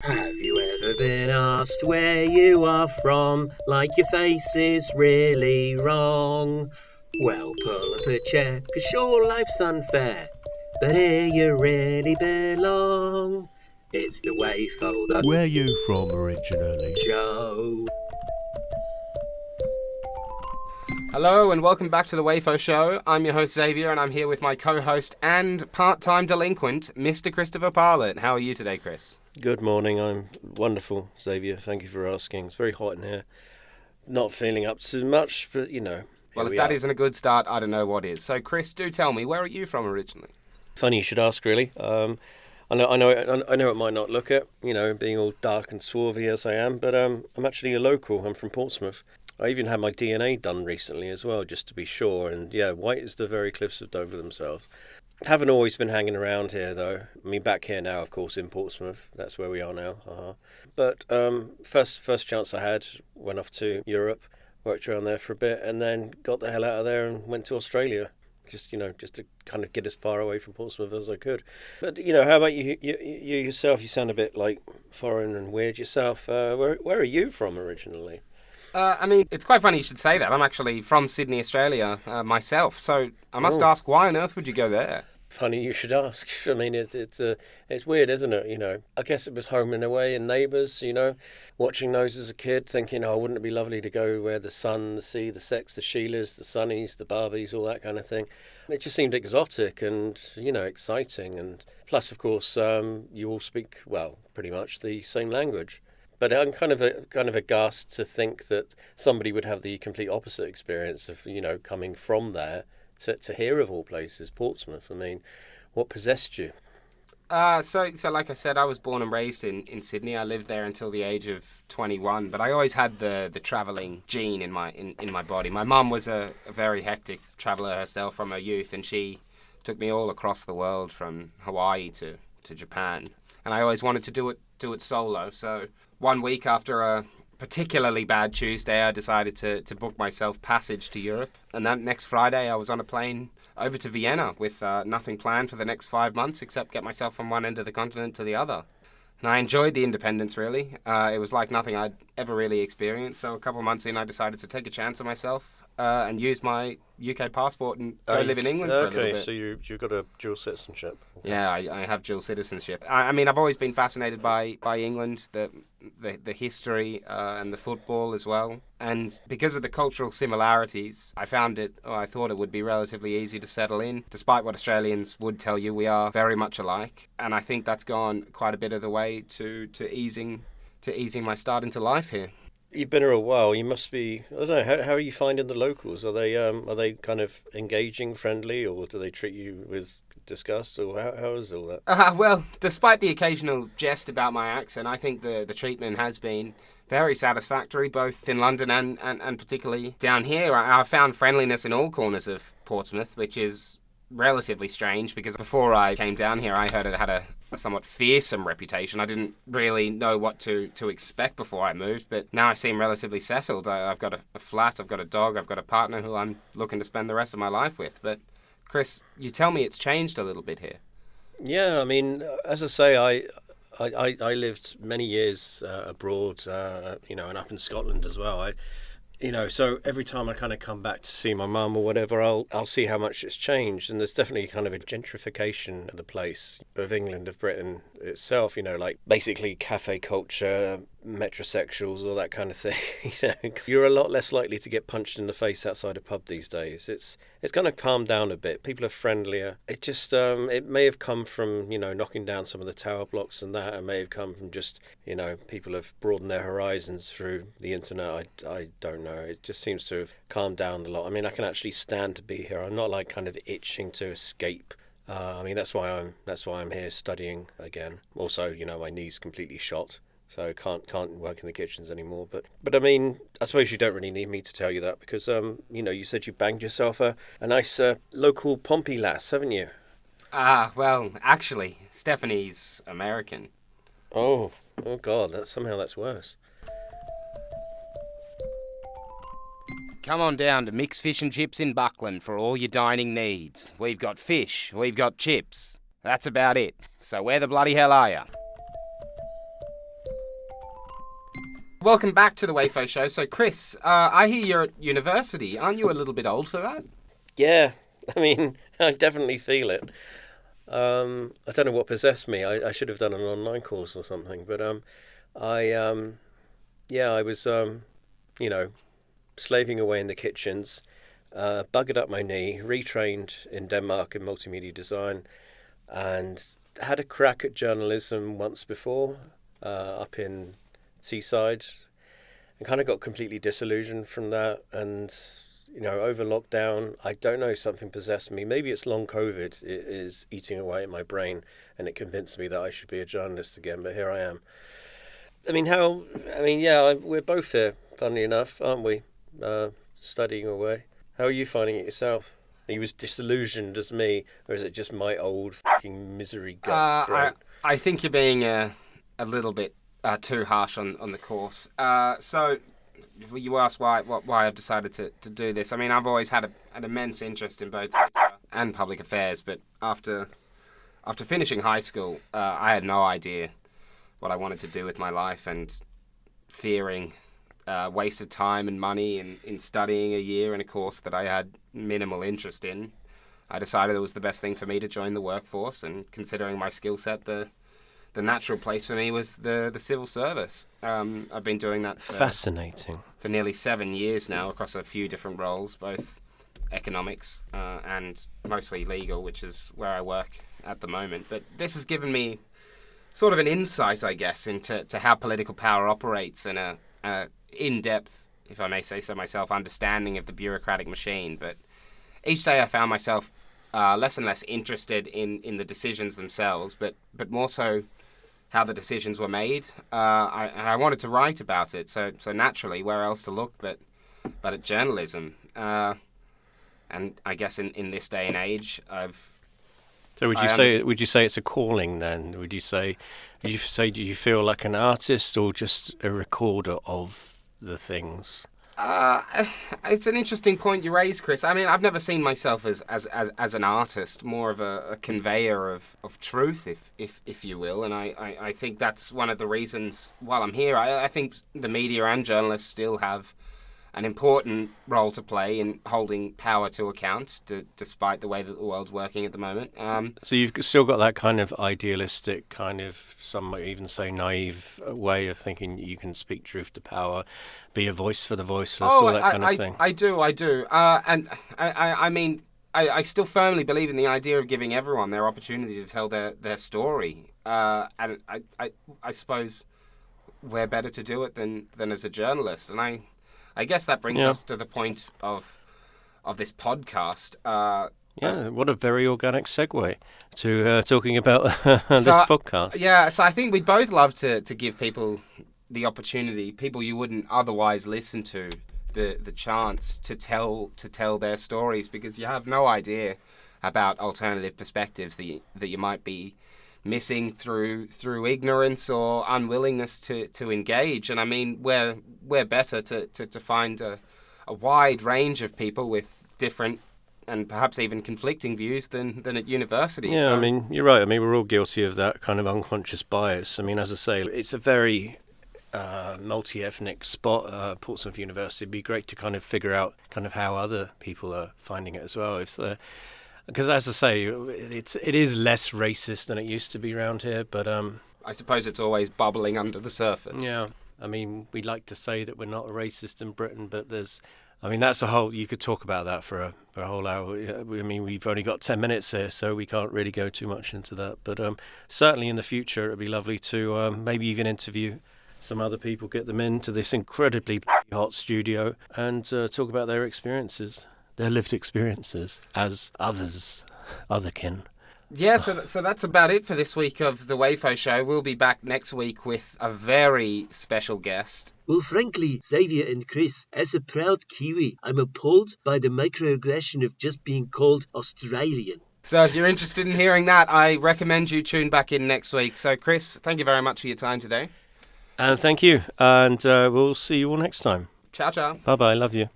Have you ever been asked where you are from, like your face is really wrong? Well, pull up a chair, 'cause sure life's unfair, but here you really belong. It's the WAYFO, Where you from originally? show. Hello and welcome back to the WAYFO show. I'm your host Xavier and I'm here with my co-host and part-time delinquent, Mr. Christopher Parlett. How are you today, Chris? Good morning, I'm wonderful, Xavier. Thank you for asking. It's very hot in here. Not feeling up to much, but you know. Well, if that isn't a good start, I don't know what is. So, Chris, do tell me, where are you from originally? Funny you should ask, really. I know it might not look it, you know, being all dark and swarthy as I am, but I'm actually a local. I'm from Portsmouth. I even had my DNA done recently as well, just to be sure. And yeah, white as the very cliffs of Dover themselves. Haven't always been hanging around here, though. I mean, back here now, of course, in Portsmouth. That's where we are now. But first chance I had, went off to Europe, worked around there for a bit, and then got the hell out of there and went to Australia. Just to kind of get as far away from Portsmouth as I could. But, you know, how about you yourself? You sound a bit, like, foreign and weird yourself. Where are you from originally? I mean, it's quite funny you should say that. I'm actually from Sydney, Australia, myself. So I must ask, why on earth would you go there? Funny you should ask. I mean, it's weird, isn't it? You know, I guess it was home and away and neighbours. You know, watching those as a kid, thinking, oh, wouldn't it be lovely to go where the sun, the sea, the sex, the Sheilas, the Sunnies, the Barbies, all that kind of thing. It just seemed exotic and, you know, exciting. And plus, of course, you all speak, well, pretty much the same language. But I'm kind of aghast to think that somebody would have the complete opposite experience of, you know, coming from there to here of all places, Portsmouth. I mean, what possessed you? So like I said, I was born and raised in Sydney. I lived there until the age of 21, but I always had the travelling gene in my body. My mum was a very hectic traveller herself from her youth, and she took me all across the world from Hawaii to Japan. And I always wanted to do it solo. So one week after a particularly bad Tuesday, I decided to book myself passage to Europe. And that next Friday, I was on a plane over to Vienna with nothing planned for the next 5 months except get myself from one end of the continent to the other. And I enjoyed the independence, really. It was like nothing I'd ever really experienced. So a couple of months in, I decided to take a chance on myself and use my UK passport and go live in England for a little bit. Okay, so you've got a dual citizenship. Okay. Yeah, I have dual citizenship. I mean, I've always been fascinated by England, the history and the football as well. And because of the cultural similarities, I thought it would be relatively easy to settle in. Despite what Australians would tell you, we are very much alike. And I think that's gone quite a bit of the way to easing my start into life here. You've been here a while. You must be. I don't know. How are you finding the locals? Are they kind of engaging, friendly, or do they treat you with disgust, or how is all that? Well, despite the occasional jest about my accent, I think the treatment has been very satisfactory, both in London and particularly down here. I found friendliness in all corners of Portsmouth, which is relatively strange because before I came down here, I heard it had a somewhat fearsome reputation. I didn't really know what to expect before I moved, but now I seem relatively settled. I've got a flat, I've got a dog, I've got a partner who I'm looking to spend the rest of my life with. But Chris, you tell me it's changed a little bit here. Yeah, I mean, as I say, I lived many years abroad, you know, and up in Scotland as well. So every time I kind of come back to see my mum or whatever, I'll see how much it's changed. And there's definitely kind of a gentrification of the place, of England, of Britain itself, you know, like basically cafe culture, metrosexuals, all that kind of thing. You know, you're a lot less likely to get punched in the face outside a pub these days. It's kind of calmed down a bit. People are friendlier. It just, it may have come from, you know, knocking down some of the tower blocks and that. It may have come from just, you know, people have broadened their horizons through the internet. I don't know. It just seems to have calmed down a lot. I mean, I can actually stand to be here. I'm not like kind of itching to escape. I mean, that's why I'm here studying again. Also, you know, my knee's completely shot, so can't work in the kitchens anymore. But I mean, I suppose you don't really need me to tell you that because you know, you said you banged yourself a nice local Pompey lass, haven't you? Well, actually, Stephanie's American. Oh God, that's worse. Come on down to Mixed Fish and Chips in Buckland for all your dining needs. We've got fish, we've got chips. That's about it. So where the bloody hell are you? welcome back to the WAYFO show. So, Chris, I hear you're at university. Aren't you a little bit old for that? Yeah, I mean, I definitely feel it. I don't know what possessed me. I should have done an online course or something. But I was, slaving away in the kitchens, buggered up my knee, retrained in Denmark in multimedia design, and had a crack at journalism once before, up in Seaside, and kind of got completely disillusioned from that. And over lockdown, I don't know, something possessed me. Maybe it's long COVID is eating away at my brain, and it convinced me that I should be a journalist again. But here I am. We're both here, funnily enough, aren't we? Studying away. How are you finding it yourself? Are you as disillusioned as me, or is it just my old fucking misery guts? I think you're being a little bit too harsh on the course. So you asked why I've decided to do this. I mean, I've always had an immense interest in both literature and public affairs, but after finishing high school, I had no idea what I wanted to do with my life, and fearing wasted time and money in studying a year in a course that I had minimal interest in, I decided it was the best thing for me to join the workforce, and considering my skill set, the natural place for me was the civil service. I've been doing that Fascinating. For nearly 7 years now, across a few different roles, both economics and mostly legal, which is where I work at the moment. But this has given me sort of an insight, I guess, into how political power operates, and a in-depth, if I may say so myself, understanding of the bureaucratic machine. But each day I found myself less and less interested in the decisions themselves, but more so how the decisions were made. I wanted to write about it, so naturally, where else to look but at journalism. And I guess in this day and age, So would you say it's a calling then? Do you feel like an artist or just a recorder of the things? It's an interesting point you raise, Chris. I mean, I've never seen myself as an artist, more of a conveyor of truth, if you will. And I think that's one of the reasons while I'm here. I think the media and journalists still have an important role to play in holding power to account, despite the way that the world's working at the moment. So you've still got that kind of idealistic, kind of, some might even say naive way of thinking you can speak truth to power, be a voice for the voiceless, all that kind of thing. I do. And I mean, I still firmly believe in the idea of giving everyone their opportunity to tell their story. And I suppose we're better to do it than as a journalist. And I guess that brings us to the point of this podcast. What a very organic segue to talking about this podcast. Yeah, so I think we'd both love to give people the opportunity, people you wouldn't otherwise listen to, the chance to tell their stories, because you have no idea about alternative perspectives that you might be missing through ignorance or unwillingness to engage. And I mean, we're better to find a wide range of people with different and perhaps even conflicting views than at university. Yeah, so, I mean, you're right. I mean, we're all guilty of that kind of unconscious bias. I mean, as I say, it's a very multi-ethnic spot, Portsmouth University. It'd be great to kind of figure out kind of how other people are finding it as well. Because as I say, it is less racist than it used to be around here, but I suppose it's always bubbling under the surface. Yeah, I mean, we like to say that we're not racist in Britain, but that's a whole. You could talk about that for a whole hour. I mean, we've only got 10 minutes here, so we can't really go too much into that. But certainly in the future, it'd be lovely to maybe even interview some other people, get them into this incredibly hot studio, and talk about their experiences. Their lived experiences as otherkin. Yeah, so that's about it for this week of the WAYFO show. We'll be back next week with a very special guest. Well, frankly, Xavier and Chris, as a proud Kiwi, I'm appalled by the microaggression of just being called Australian. So if you're interested in hearing that, I recommend you tune back in next week. So Chris, thank you very much for your time today. And thank you. And we'll see you all next time. Ciao, ciao. Bye-bye. Love you.